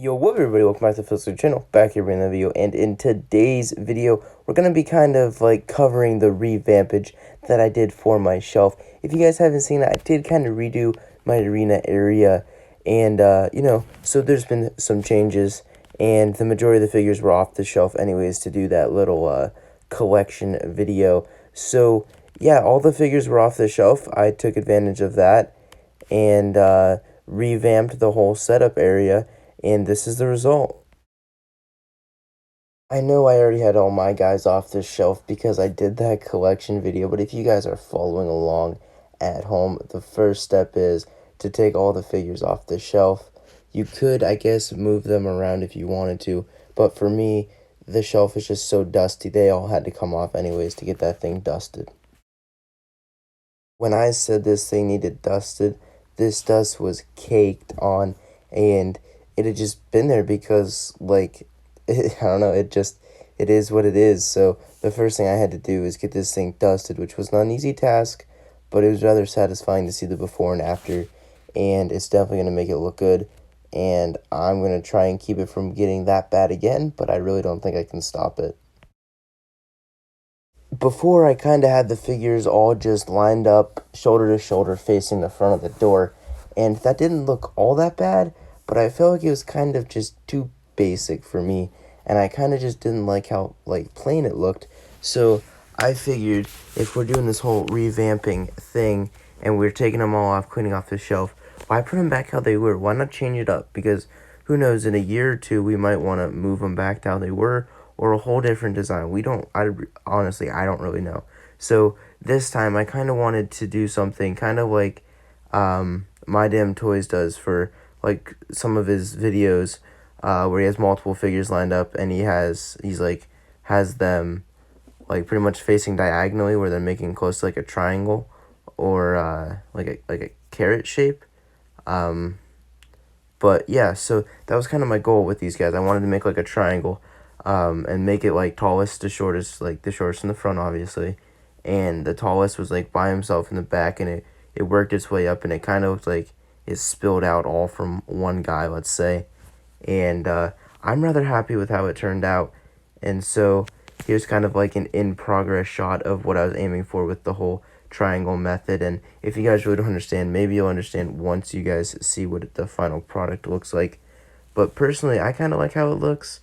Yo, what up everybody, welcome back to the Philster channel, back here in the video, and in today's video, we're going to be kind of like covering the revampage that I did for my shelf. If you guys haven't seen it, I did kind of redo my arena area, and so there's been some changes, and the majority of the figures were off the shelf anyways to do that little collection video. So yeah, all the figures were off the shelf. I took advantage of that, and revamped the whole setup area. And this is the result. I know I already had all my guys off the shelf because I did that collection video, but if you guys are following along at home, the first step is to take all the figures off the shelf. You could, I guess, move them around if you wanted to, but for me, the shelf is just so dusty, they all had to come off anyways to get that thing dusted. When I said this thing needed dusted, this dust was caked on, and it had just been there because, like, I don't know, it is what it is. So the first thing I had to do is get this thing dusted, which was not an easy task, but it was rather satisfying to see the before and after, and it's definitely going to make it look good, and I'm going to try and keep it from getting that bad again, but I really don't think I can stop it. Before, I kind of had the figures all just lined up, shoulder to shoulder, facing the front of the door, and that didn't look all that bad, but I felt like it was kind of just too basic for me, and I kind of just didn't like how, like, plain it looked. So I figured if we're doing this whole revamping thing, and we're taking them all off, cleaning off the shelf, why put them back how they were? Why not change it up? Because who knows, in a year or two, we might want to move them back to how they were, or a whole different design. Honestly, I don't really know. So this time I kind of wanted to do something kind of like My Damn Toys does for like some of his videos, where he has multiple figures lined up, and has them like pretty much facing diagonally, where they're making close to like a triangle, or like a carrot shape. But yeah, so that was kind of my goal with these guys. I wanted to make like a triangle, and make it like tallest to shortest, like the shortest in the front, obviously. And the tallest was like by himself in the back, and it worked its way up, and it kind of looked like it spilled out all from one guy, let's say. And I'm rather happy with how it turned out. And so here's kind of like an in-progress shot of what I was aiming for with the whole triangle method. And if you guys really don't understand, maybe you'll understand once you guys see what the final product looks like. But personally, I kind of like how it looks,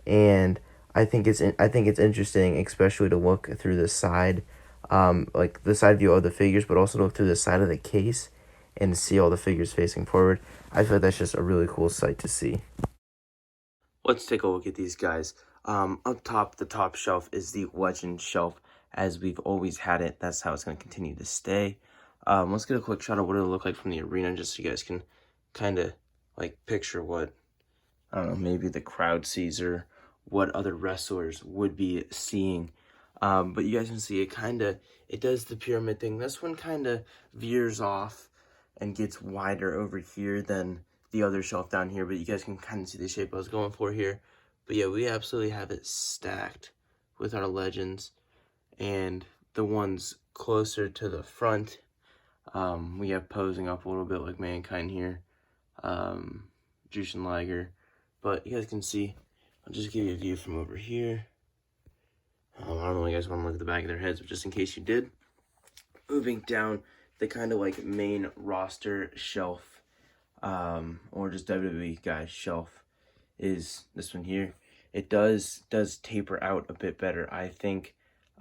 and I think it's interesting, especially to look through the side, like the side view of the figures, but also look through the side of the case and see all the figures facing forward. I feel like that's just a really cool sight to see. Let's take a look at these guys. Up top, the top shelf is the Legend shelf, as we've always had it. That's how it's going to continue to stay. Let's get a quick shot of what it'll look like from the arena, just so you guys can kind of like picture what, I don't know, maybe the crowd sees, or what other wrestlers would be seeing. But you guys can see it does the pyramid thing. This one kind of veers off and gets wider over here than the other shelf down here, but you guys can kind of see the shape I was going for here. But yeah, we absolutely have it stacked with our Legends, and the ones closer to the front, we have posing up a little bit like Mankind here, Jushin Liger. But you guys can see, I'll just give you a view from over here. I don't know if you guys want to look at the back of their heads, but just in case you did. Moving down the kind of like main roster shelf, or just WWE guys shelf, is this one here. It does taper out a bit better. I think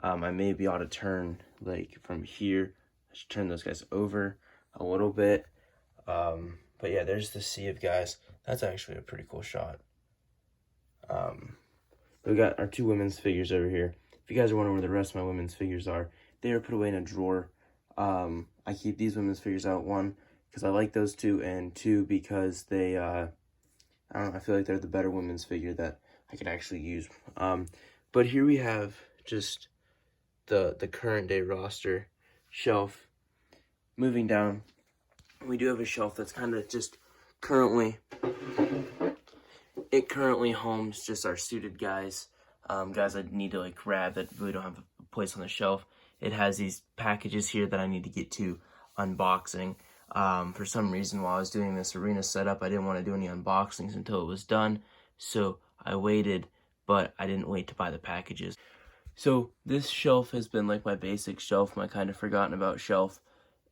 I maybe ought to turn like from here. I should turn those guys over a little bit. But yeah, there's the sea of guys. That's actually a pretty cool shot. We got our two women's figures over here. If you guys are wondering where the rest of my women's figures are, they are put away in a drawer. I keep these women's figures out, one, because I like those two, and two, because they, I don't know, I feel like they're the better women's figure that I could actually use. But here we have just the current day roster shelf. Moving down, we do have a shelf that's kind of just currently homes just our suited guys, guys I need to like grab that really don't have a place on the shelf. It has these packages here that I need to get to unboxing. For some reason, while I was doing this arena setup, I didn't want to do any unboxings until it was done, so I waited, but I didn't wait to buy the packages. So this shelf has been like my basic shelf, my kind of forgotten about shelf,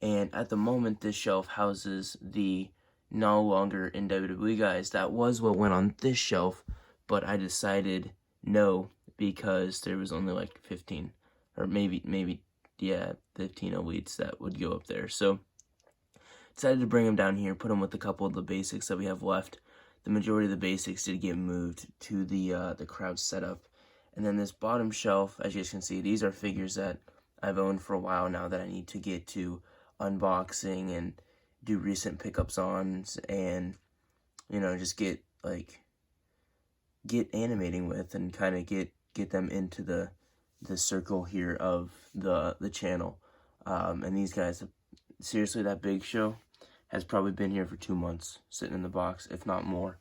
and at the moment this shelf houses the no longer in WWE guys. That was what went on this shelf, but I decided no, because there was only like 15, or maybe yeah, 15 elites that would go up there. So decided to bring them down here, put them with a couple of the basics that we have left. The majority of the basics did get moved to the crowd setup. And then this bottom shelf, as you guys can see, these are figures that I've owned for a while now that I need to get to unboxing and do recent pickups on, and, you know, just get animating with, and kind of get them into the circle here of the channel. And these guys, seriously, that Big Show has probably been here for 2 months, sitting in the box, if not more.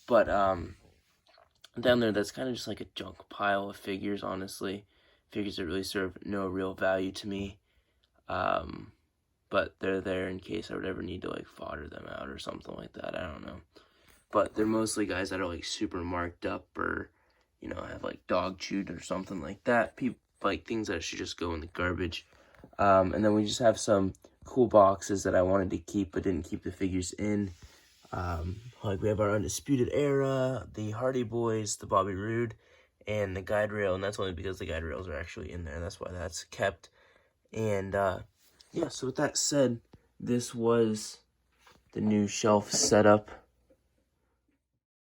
But down there, that's kind of just like a junk pile of figures, honestly. Figures that really serve no real value to me. But they're there in case I would ever need to like fodder them out or something like that. I don't know. But they're mostly guys that are like super marked up, or, you know, have like dog chewed or something like that. People like things that should just go in the garbage. And then we just have some cool boxes that I wanted to keep but didn't keep the figures in. Like we have our Undisputed Era, the Hardy Boys, the Bobby Roode, and the guide rail, and that's only because the guide rails are actually in there. That's why that's kept. And yeah, so with that said, this was the new shelf setup